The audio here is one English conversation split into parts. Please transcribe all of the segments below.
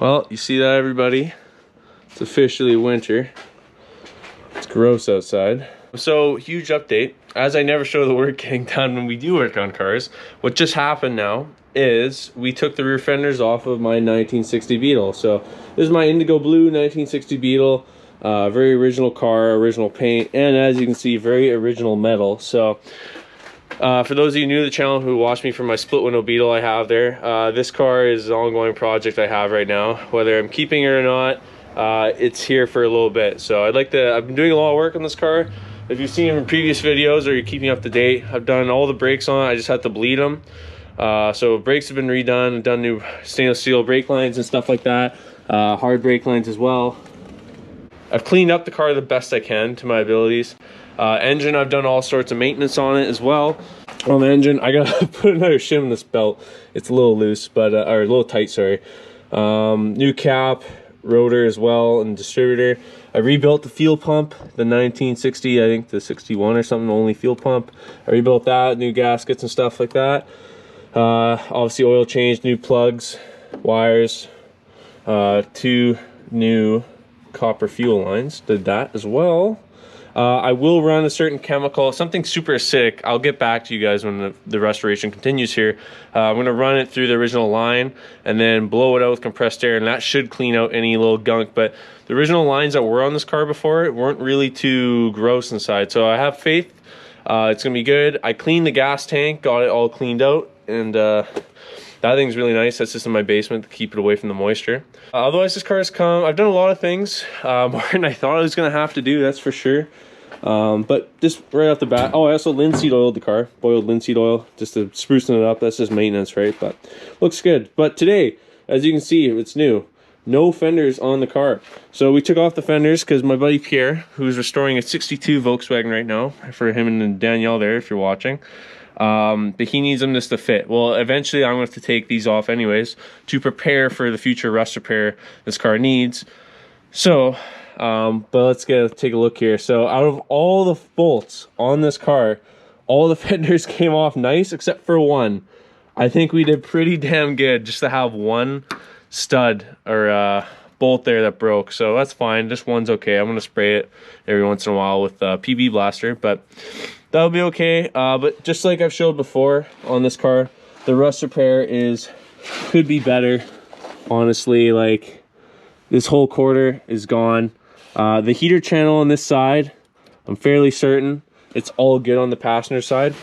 Well, you see that, everybody? It's officially winter. It's gross outside. So, huge update. As I never show the work getting done when we do work on cars, what just happened now is we took the rear fenders off of my 1960 Beetle. So, this is my indigo blue 1960 Beetle. Very original car, original paint, and as you can see, very original metal. So, for those of you new to the channel who watch me from my split window Beetle I have there, this car is an ongoing project I have right now. Whether I'm keeping it or not, it's here for a little bit. So I've been doing a lot of work on this car. If you've seen in previous videos or you're keeping up to date, I've done all the brakes on it. I just had to bleed them. So brakes have been redone, done new stainless steel brake lines and stuff like that. Hard brake lines as well. I've cleaned up the car the best I can to my abilities. Engine, I've done all sorts of maintenance on it as well. On the engine, I gotta put another shim in this belt. It's a little loose, but or a little tight, sorry. New cap, rotor as well, and distributor. I rebuilt the fuel pump, the 1960, I think the 61 or something, only fuel pump. I rebuilt that, new gaskets and stuff like that. Obviously oil change, new plugs, wires, 2 new copper fuel lines, did that as well. I will run a certain chemical, something super acidic. I'll get back to you guys when the restoration continues here. I'm going to run it through the original line and then blow it out with compressed air, and that should clean out any little gunk. But the original lines that were on this car before weren't really too gross inside, so I have faith it's going to be good. I cleaned the gas tank, got it all cleaned out, and that thing's really nice. That's just in my basement to keep it away from the moisture. Otherwise, this car has come. I've done a lot of things, more than I thought I was going to have to do, that's for sure. But just right off the bat, oh, I also linseed oiled the car, boiled linseed oil, just to sprucing it up. That's just maintenance, right? But looks good. But today, as you can see, it's new. No fenders on the car. So we took off the fenders because my buddy Pierre, who's restoring a 62 Volkswagen right now, for him and Danielle there, if you're watching, but he needs them just to fit. Well, eventually I'm going to have to take these off anyways to prepare for the future rust repair this car needs. So but let's take a look here. So out of all the bolts on this car, all the fenders came off nice except for one. I think we did pretty damn good just to have one stud or bolt there that broke, so that's fine. Just one's okay. I'm gonna spray it every once in a while with PB Blaster, but that'll be okay. But just like I've showed before on this car, the rust repair could be better, honestly. Like, this whole quarter is gone. The heater channel on this side, I'm fairly certain it's all good on the passenger side,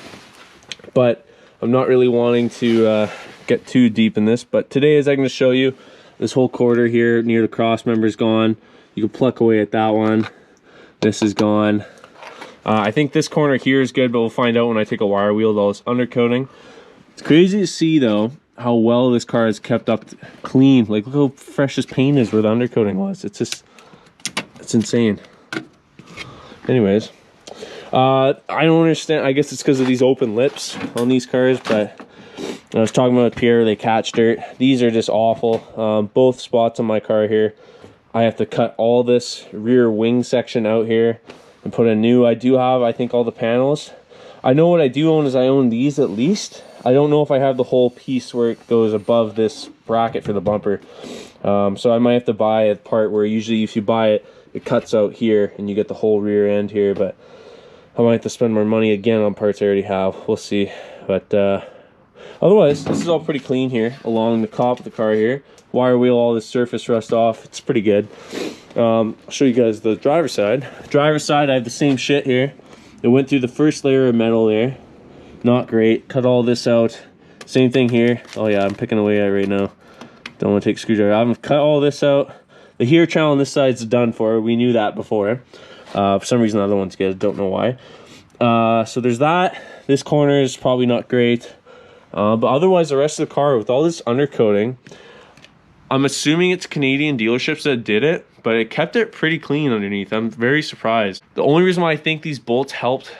but I'm not really wanting to get too deep in this. But today, as I'm going to show you, this whole quarter here near the cross member is gone. You can pluck away at that one. This is gone. I think this corner here is good, but we'll find out when I take a wire wheel with all this undercoating. It's crazy to see though how well this car is kept up clean. Like, look how fresh this paint is where the undercoating was. It's just, it's insane. Anyways, I don't understand. I guess it's because of these open lips on these cars, but I was talking about Pierre, they catch dirt. These are just awful. Both spots on my car here, I have to cut all this rear wing section out here and put a new. I do have, I think, all the panels. I know what I do own is I own these at least. I don't know if I have the whole piece where it goes above this bracket for the bumper. So I might have to buy a part where usually if you buy it, it cuts out here and you get the whole rear end here. But I might have to spend more money again on parts I already have. We'll see. But otherwise, this is all pretty clean here along the top of the car here. Wire wheel, all this surface rust off. It's pretty good. I'll show you guys the driver's side. Driver's side, I have the same shit here. It went through the first layer of metal there. Not great. Cut all this out. Same thing here. Oh yeah, I'm picking away at it right now. Don't want to take a screwdriver. I've cut all this out. The heater channel on this side's done for. We knew that before. For some reason the other one's good. Don't know why. So there's that. This corner is probably not great. But otherwise, the rest of the car with all this undercoating, I'm assuming it's Canadian dealerships that did it, but it kept it pretty clean underneath. I'm very surprised. The only reason why I think these bolts helped,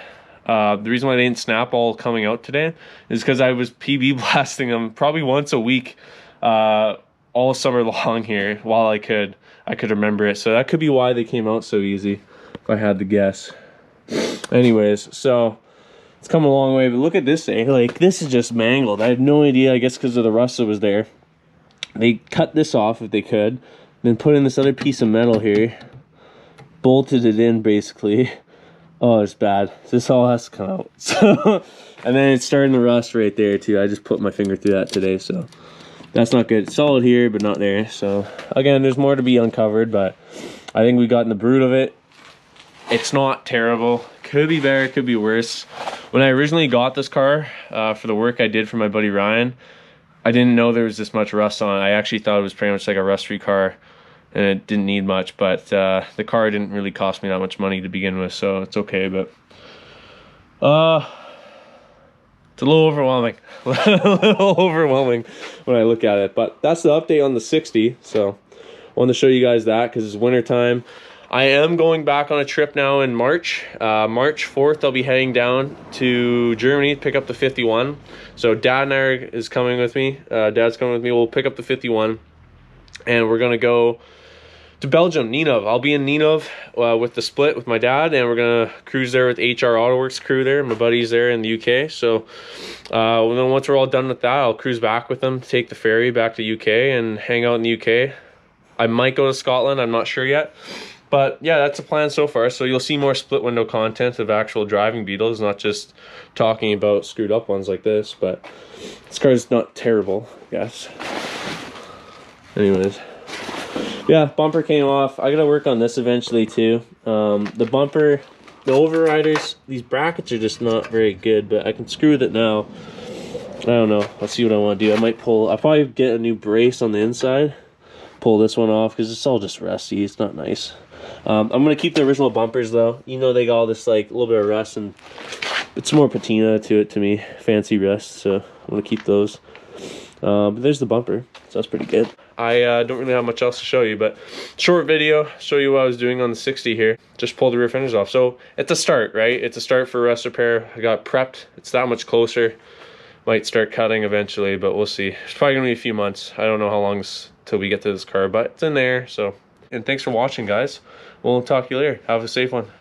the reason why they didn't snap all coming out today, is because I was PB blasting them probably once a week all summer long here while I could remember it. So that could be why they came out so easy, if I had to guess. Anyways, so it's come a long way, but look at this thing. Like, this is just mangled. I have no idea. I guess because of the rust that was there. They cut this off if they could, then put in this other piece of metal here, bolted it in basically. Oh, it's bad. This all has to come out. So, and then it's starting to rust right there too. I just put my finger through that today, so that's not good. It's solid here, but not there. So again, there's more to be uncovered, but I think we got in the brood of it. It's not terrible. Could be better, could be worse. When I originally got this car for the work I did for my buddy Ryan, I didn't know there was this much rust on it. I actually thought it was pretty much like a rust-free car, and it didn't need much, but the car didn't really cost me that much money to begin with, so it's okay. But it's a little overwhelming. A little overwhelming when I look at it, but that's the update on the 60. So I wanted to show you guys that because it's winter time. I am going back on a trip now in March. March 4th, I'll be heading down to Germany to pick up the 51. So Dad and I is coming with me. Dad's coming with me. We'll pick up the 51, and we're gonna go to Belgium, Ninov. I'll be in Ninov with the split with my dad, and we're gonna cruise there with HR Autoworks crew there. My buddy's there in the UK. So then once we're all done with that, I'll cruise back with them, take the ferry back to UK and hang out in the UK. I might go to Scotland, I'm not sure yet. But yeah, that's the plan so far. So you'll see more split window content of actual driving Beetles, not just talking about screwed up ones like this. But this car's not terrible, I guess. Anyways, yeah, bumper came off. I gotta work on this eventually too. The bumper, the overriders, these brackets are just not very good, but I can screw with it now. I don't know. I'll see what I want to do. I'll probably get a new brace on the inside, pull this one off because it's all just rusty. It's not nice. I'm gonna keep the original bumpers though. You know, they got all this like a little bit of rust, and it's more patina to it to me, fancy rust. So I'm gonna keep those. But there's the bumper, so that's pretty good. I don't really have much else to show you, but short video, show you what I was doing on the 60 here. Just pulled the rear fenders off. So it's a start, right? It's a start for rust repair. I got prepped. It's that much closer. Might start cutting eventually, but we'll see. It's probably gonna be a few months. I don't know how long till we get to this car, but it's in there. So, and thanks for watching, guys. We'll talk to you later. Have a safe one.